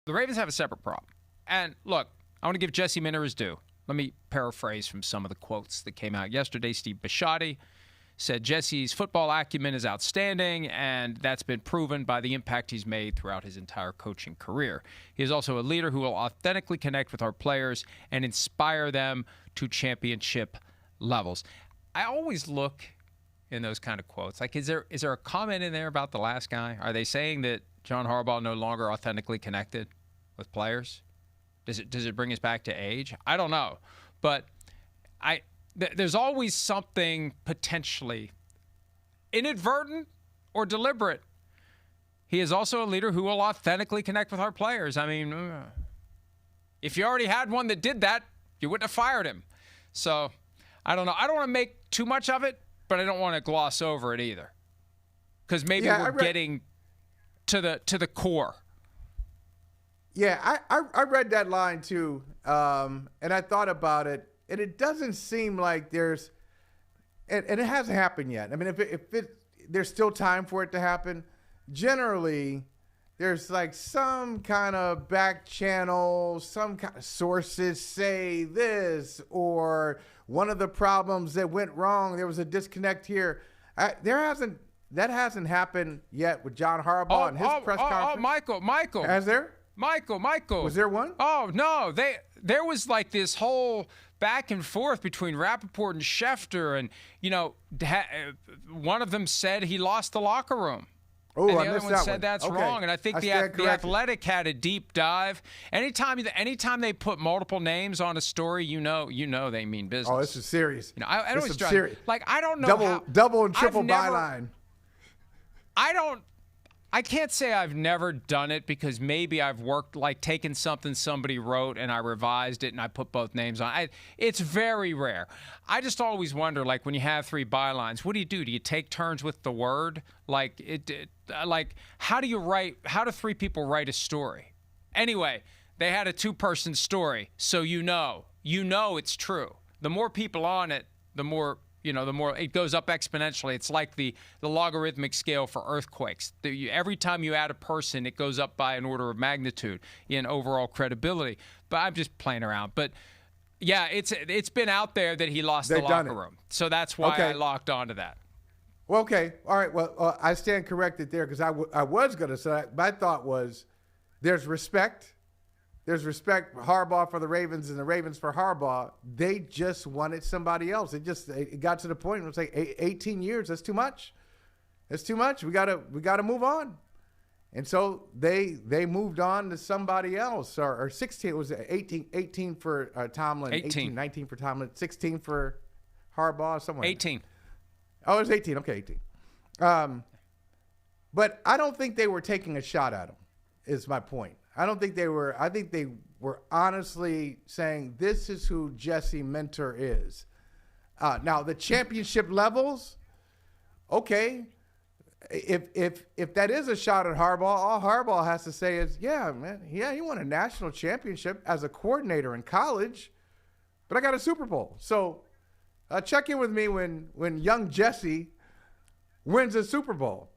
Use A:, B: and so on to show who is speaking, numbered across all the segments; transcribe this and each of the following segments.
A: the Ravens have a separate problem. And look, I want to give Jesse Minter his due. Let me paraphrase from some of the quotes that came out yesterday. Steve Bisciotti said Jesse's football acumen is outstanding, and that's been proven by the impact he's made throughout his entire coaching career. He is also a leader who will authentically connect with our players and inspire them to championship levels. I always look in those kind of quotes. Like, is there a comment in there about the last guy? Are they saying that John Harbaugh no longer authentically connected with players? Does it bring us back to age? I don't know. But there's always something potentially inadvertent or deliberate. He is also a leader who will authentically connect with our players. I mean, if you already had one that did that, you wouldn't have fired him. So, I don't know. I don't want to make too much of it, but I don't want to gloss over it either. Because maybe we're getting to the core.
B: Yeah, I read that line too, and I thought about it, and it doesn't seem like there's, and it hasn't happened yet. I mean, if there's still time for it to happen, generally there's like some kind of back channel, some kind of sources say this, or one of the problems that went wrong, there was a disconnect here. That hasn't happened yet with John Harbaugh and his press conference.
A: Michael.
B: Has there?
A: Michael.
B: Was there one?
A: Oh, no. There was like this whole back and forth between Rappaport and Schefter. And, one of them said he lost the locker room.
B: Oh,
A: and
B: I
A: the
B: missed
A: other one
B: that
A: said
B: one.
A: that's
B: Okay.
A: wrong. And I think the Athletic had a deep dive. Anytime they put multiple names on a story, you know they mean business.
B: Oh, this is serious.
A: I always try.
B: Serious.
A: Like, I don't know
B: double and triple byline.
A: I can't say I've never done it because maybe I've taken something somebody wrote and I revised it and I put both names on. It's very rare. I just always wonder, like, when you have three bylines, what do? Do you take turns with the word? Like, how do three people write a story? Anyway, they had a two-person story, so you know it's true. The more people on it, the more it goes up exponentially. It's like the logarithmic scale for earthquakes. Every time you add a person, it goes up by an order of magnitude in overall credibility. But I'm just playing around. But, yeah, it's been out there that he lost the locker room. So that's why I locked onto that.
B: Well, okay. All right. Well, I stand corrected there because I was going to say, my thought was there's respect. There's respect for Harbaugh for the Ravens and the Ravens for Harbaugh. They just wanted somebody else. It got to the point where it's like 18 years. That's too much. That's too much. We gotta move on. And so they moved on to somebody else. Or 16. It was 18 for Tomlin. 19 for Tomlin. 16 for Harbaugh. Somewhere.
A: 18.
B: Oh, it was 18. Okay, 18. But I don't think they were taking a shot at him. Is my point. I think they were honestly saying this is who Jesse Minter is. Now the championship levels, okay. If that is a shot at Harbaugh, all Harbaugh has to say is, yeah, man, he won a national championship as a coordinator in college, but I got a Super Bowl. So check in with me when young Jesse wins a Super Bowl.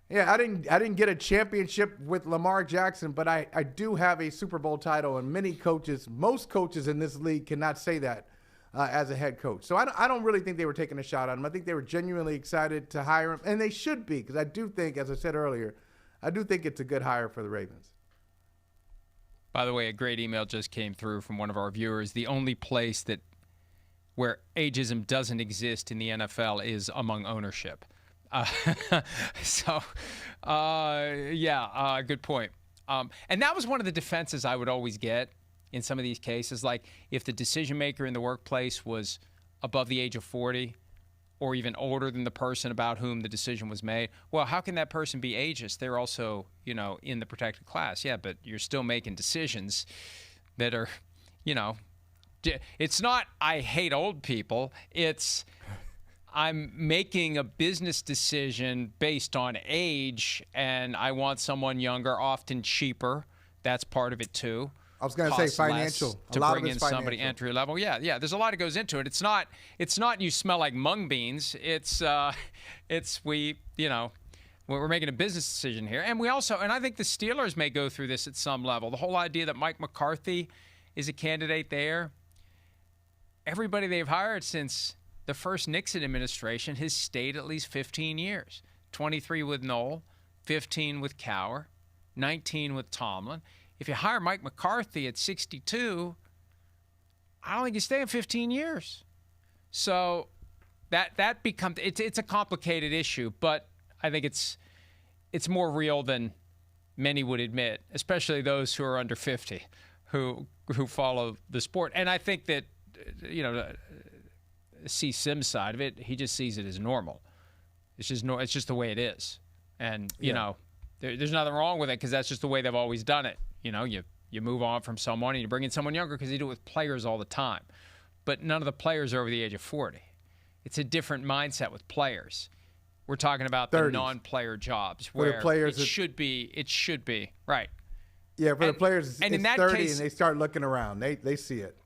B: Yeah, I didn't get a championship with Lamar Jackson, but I do have a Super Bowl title, and most coaches in this league cannot say that as a head coach. So I don't really think they were taking a shot at him. I think they were genuinely excited to hire him, and they should be, because I do think, as I said earlier, I do think it's a good hire for the Ravens.
A: By the way, a great email just came through from one of our viewers. The only place where ageism doesn't exist in the NFL is among ownership. Good point. And that was one of the defenses I would always get in some of these cases. Like, if the decision maker in the workplace was above the age of 40 or even older than the person about whom the decision was made, well, how can that person be ageist? They're also, in the protected class. Yeah, but you're still making decisions that are, it's not I hate old people. It's I'm making a business decision based on age, and I want someone younger, often cheaper. That's part of it too.
B: I was going to say financial.
A: To bring in somebody entry level. Yeah. There's a lot that goes into it. It's not you smell like mung beans. It's We're making a business decision here. And I think the Steelers may go through this at some level. The whole idea that Mike McCarthy is a candidate there. Everybody they've hired since the first Nixon administration has stayed at least 15 years. 23 with Knoll, 15 with Cowher, 19 with Tomlin. If you hire Mike McCarthy at 62, I don't think he's staying 15 years. So that becomes it's a complicated issue, but I think it's more real than many would admit, especially those who are under 50 who follow the sport. And I think that see Sim's side of it, he just sees it as normal. It's just the way it is. And there's nothing wrong with it because that's just the way they've always done it. You move on from someone and you bring in someone younger because you do it with players all the time. But none of the players are over the age of 40. It's a different mindset with players. We're talking about
B: 30s.
A: The non-player jobs where
B: the players
A: it should be right.
B: Yeah, for the players,
A: and
B: it's
A: in that
B: 30
A: case,
B: and they start looking around. They see it.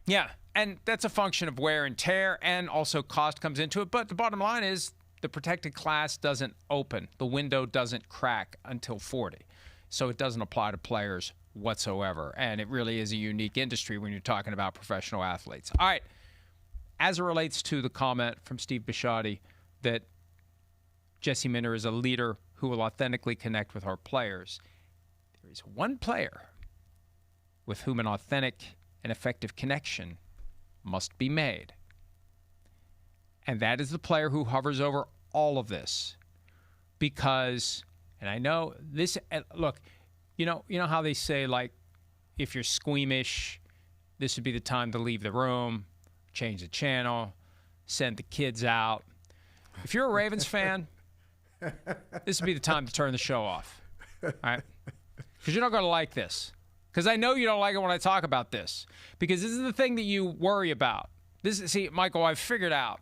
A: Yeah, and that's a function of wear and tear, and also cost comes into it. But the bottom line is the protected class doesn't open. The window doesn't crack until 40. So it doesn't apply to players whatsoever. And it really is a unique industry when you're talking about professional athletes. All right. As it relates to the comment from Steve Bisciotti that Jesse Minter is a leader who will authentically connect with our players, there is one player with whom an authentic and effective connection must be made. And that is the player who hovers over all of this. Because, and I know this, look, you know how they say, like, if you're squeamish, this would be the time to leave the room, change the channel, send the kids out. If you're a Ravens fan, this would be the time to turn the show off. All right? Because you're not going to like this. Because I know you don't like it when I talk about this. Because this is the thing that you worry about. See, Michael, I've figured out.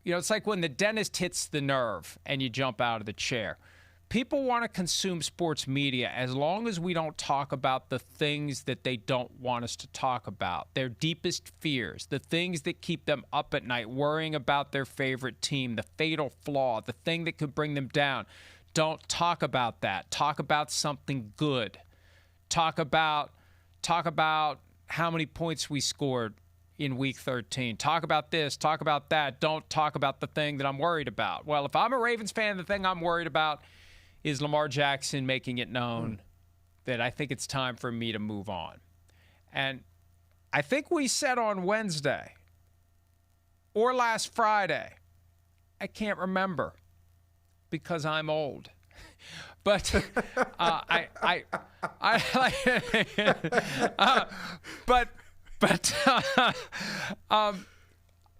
A: It's like when the dentist hits the nerve and you jump out of the chair. People want to consume sports media as long as we don't talk about the things that they don't want us to talk about, their deepest fears, the things that keep them up at night, worrying about their favorite team, the fatal flaw, the thing that could bring them down. Don't talk about that. Talk about something good. Talk about how many points we scored in week 13. Talk about this, talk about that. Don't talk about the thing that I'm worried about. Well, if I'm a Ravens fan, the thing I'm worried about is Lamar Jackson making it known that I think it's time for me to move on. And I think we said on Wednesday or last Friday, I can't remember because I'm old. But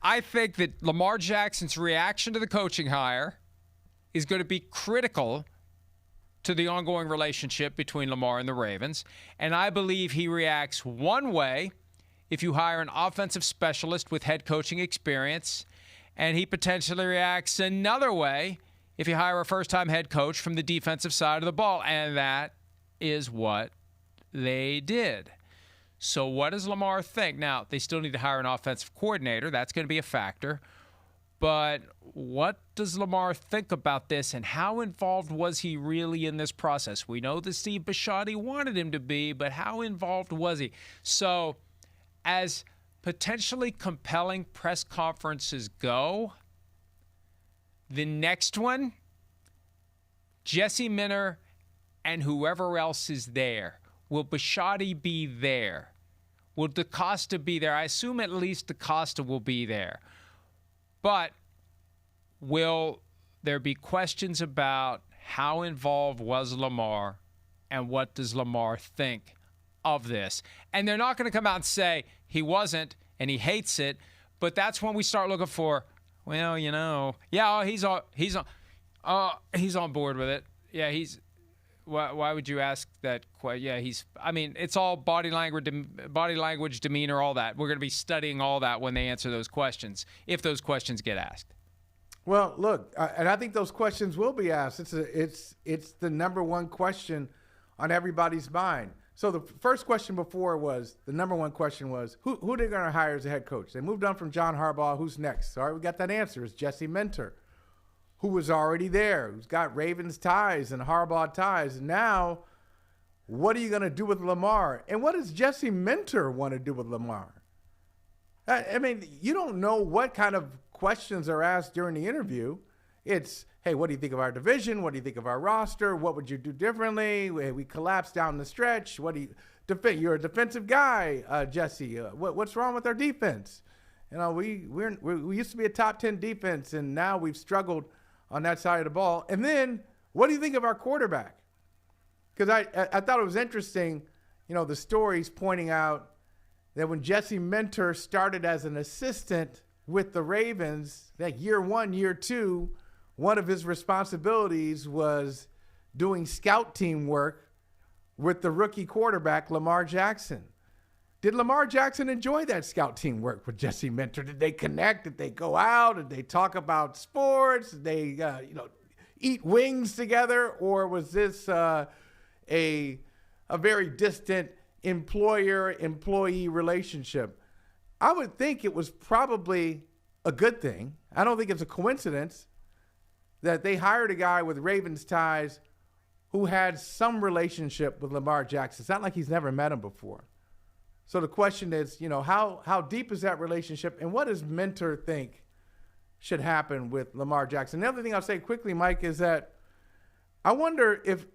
A: I think that Lamar Jackson's reaction to the coaching hire is going to be critical to the ongoing relationship between Lamar and the Ravens. And I believe he reacts one way if you hire an offensive specialist with head coaching experience, and he potentially reacts another way if you hire a first-time head coach from the defensive side of the ball. And that is what they did. So what does Lamar think? Now, they still need to hire an offensive coordinator. That's going to be a factor. But what does Lamar think about this, and how involved was he really in this process? We know that Steve Bisciotti wanted him to be, but how involved was he? So as potentially compelling press conferences go, the next one, Jesse Minter and whoever else is there. Will Bisciotti be there? Will DaCosta be there? I assume at least DaCosta will be there. But will there be questions about how involved was Lamar and what does Lamar think of this? And they're not going to come out and say he wasn't and he hates it, but that's when we start looking for, well, he's on board with it. Yeah, why would you ask that? Yeah, it's all body language, demeanor, all that. We're going to be studying all that when they answer those questions, if those questions get asked.
B: Well, look, and I think those questions will be asked. It's the number one question on everybody's mind. So the first question before the number one question was, who are they going to hire as a head coach? They moved on from John Harbaugh. Who's next? All right, we got that answer. It's Jesse Minter. who was already there, who's got Ravens ties and Harbaugh ties. And now, what are you going to do with Lamar? And what does Jesse Minter want to do with Lamar? I mean, you don't know what kind of questions are asked during the interview. It's, hey, what do you think of our division? What do you think of our roster? What would you do differently? We collapsed down the stretch. What do you defend? You're a defensive guy, Jesse. What's wrong with our defense? You know, we used to be a top 10 defense, and now we've struggled on that side of the ball. And then, what do you think of our quarterback? Because I thought it was interesting, you know, the stories pointing out that when Jesse Minter started as an assistant with the Ravens, that year one, year two, one of his responsibilities was doing scout team work with the rookie quarterback, Lamar Jackson. Did Lamar Jackson enjoy that scout team work with Jesse Minter? Did they connect? Did they go out? Did they talk about sports? Did they, eat wings together? Or was this a very distant employer-employee relationship? I would think it was probably a good thing. I don't think it's a coincidence that they hired a guy with Ravens ties who had some relationship with Lamar Jackson. It's not like he's never met him before. So the question is, how deep is that relationship, and what does Minter think should happen with Lamar Jackson? The other thing I'll say quickly, Mike, is that I wonder if,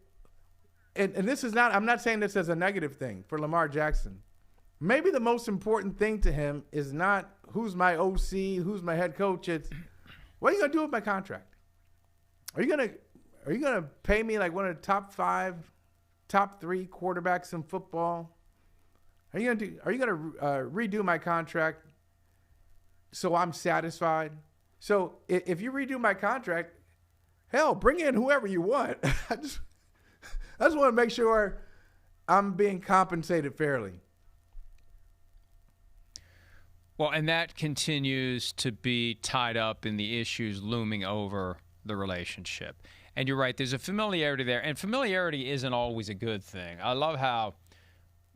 B: and this is not, I'm not saying this as a negative thing for Lamar Jackson. Maybe the most important thing to him is not who's my OC, who's my head coach. It's, what are you going to do with my contract? Are you going to pay me like one of the top 5, top 3 quarterbacks in football? Are you going to redo my contract so I'm satisfied? So if you redo my contract, hell, bring in whoever you want. I just want to make sure I'm being compensated fairly.
A: Well, and that continues to be tied up in the issues looming over the relationship. And you're right, there's a familiarity there. And familiarity isn't always a good thing. I love how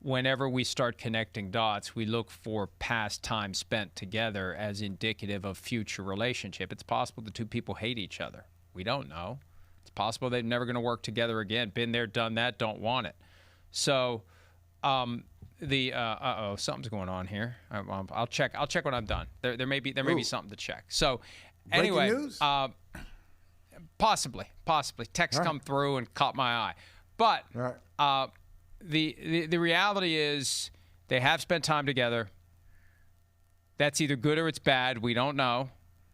A: whenever we start connecting dots, we look for past time spent together as indicative of future relationship. It's possible the two people hate each other. We don't know. It's possible they're never going to work together again. Been there, done that, don't want it. So something's going on here. I'll check when I'm done. There may be something to check. So anyway,
B: breaking news?
A: Possibly. Text come through and caught my eye. But the reality is they have spent time together. That's either good or it's bad. We don't know.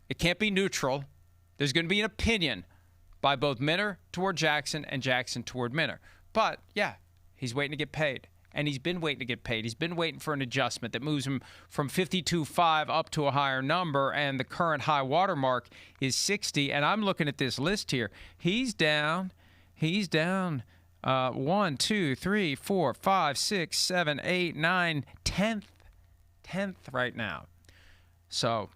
A: It can't be neutral. There's going to be an opinion by both Minter toward Jackson and Jackson toward Minter. But, yeah, he's waiting to get paid. And he's been waiting to get paid. He's been waiting for an adjustment that moves him from 52.5 up to a higher number, and the current high water mark is 60. And I'm looking at this list here. He's down 1, 2, 3, 4, 5, 6, 7, 8, 9, 10th right now. So,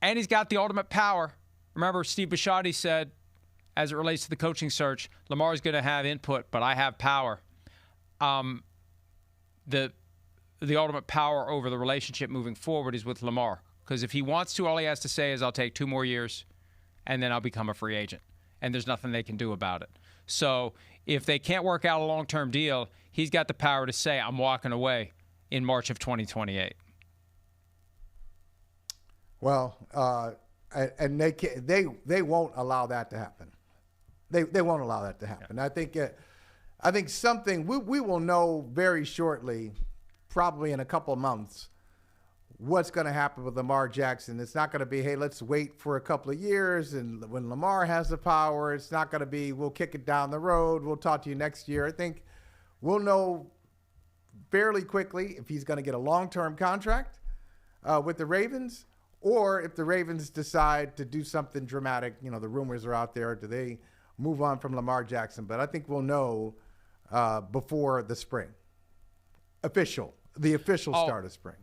A: and he's got the ultimate power. Remember, Steve Bisciotti said, as it relates to the coaching search, Lamar's going to have input, but I have power. The ultimate power over the relationship moving forward is with Lamar. Because if he wants to, all he has to say is, I'll take 2 more years, and then I'll become a free agent. And there's nothing they can do about it. So if they can't work out a long-term deal, he's got the power to say, I'm walking away in March of 2028.
B: Well, and they won't allow that to happen. They won't allow that to happen. Yeah. I think something we will know very shortly, probably in a couple of months, what's going to happen with Lamar Jackson. It's not going to be, hey, let's wait for a couple of years, and when Lamar has the power, it's not going to be, we'll kick it down the road, we'll talk to you next year. I think we'll know fairly quickly if he's going to get a long-term contract with the Ravens, or if the Ravens decide to do something dramatic. The rumors are out there. Do they move on from Lamar Jackson? But I think we'll know before the spring. The official start of spring.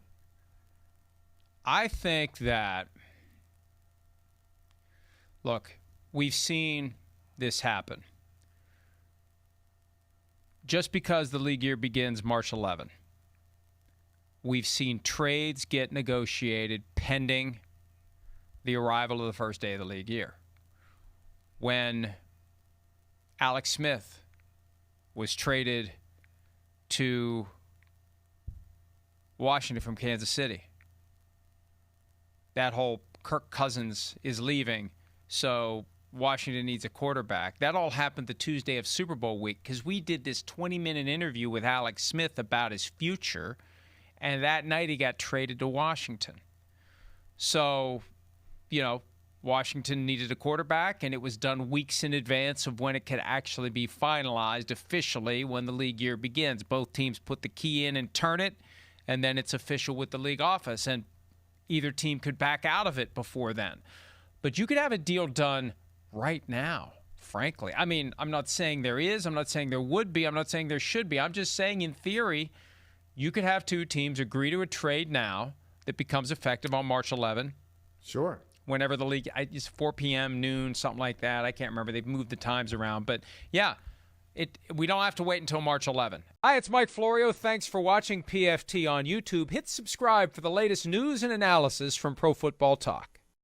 A: I think that, look, we've seen this happen. Just because the league year begins March 11, we've seen trades get negotiated pending the arrival of the first day of the league year. when Alex Smith was traded to Washington from Kansas City. That whole Kirk Cousins is leaving, so Washington needs a quarterback. That all happened the Tuesday of Super Bowl week because we did this 20-minute interview with Alex Smith about his future, and that night he got traded to Washington. So, Washington needed a quarterback, and it was done weeks in advance of when it could actually be finalized officially when the league year begins. Both teams put the key in and turn it, and then it's official with the league office, and either team could back out of it before then. But you could have a deal done right now, frankly. I mean, I'm not saying there is. I'm not saying there would be. I'm not saying there should be. I'm just saying in theory, you could have two teams agree to a trade now that becomes effective on March 11.
B: Sure.
A: Whenever the league, it's 4 p.m., noon, something like that. I can't remember. They've moved the times around. But, yeah, we don't have to wait until March 11. Hi, it's Mike Florio. Thanks for watching PFT on YouTube. Hit subscribe for the latest news and analysis from Pro Football Talk.